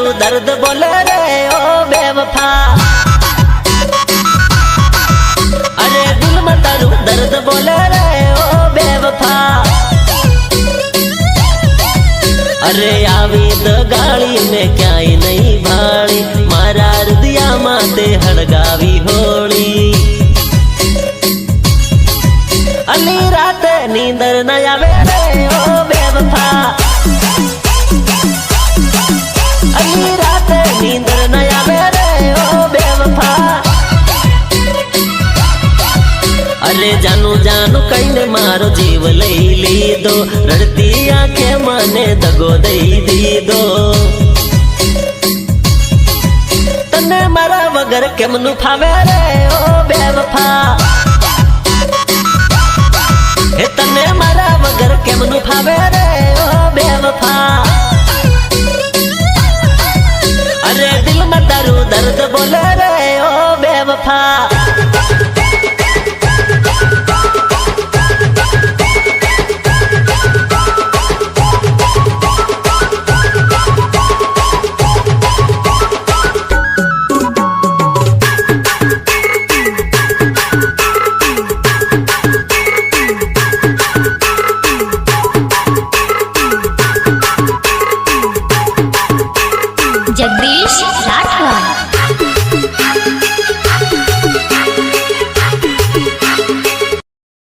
तारू दर्द बोले रे ओ बेवफा। अरे दिल में तारू दर्द बोले रे ओ बेवफा। अरे आवी तो गाड़ी में क्या ही नहीं भाड़ी, मारा हृदया माते हड़गावी होली। अली रात नींदर न आवे रे ओ बेवफा। अली रात नींदर न आवे रे ओ बेवफा। अरे जानू जानू कईने मारो जीव लई लीधो, रड़ती आंखें माने दगो दई दीदो। तने मारा वगर केमनु फावे रे ओ बेवफा। हे तने मारा वगर केमनु फावे रे ओ बेवफा।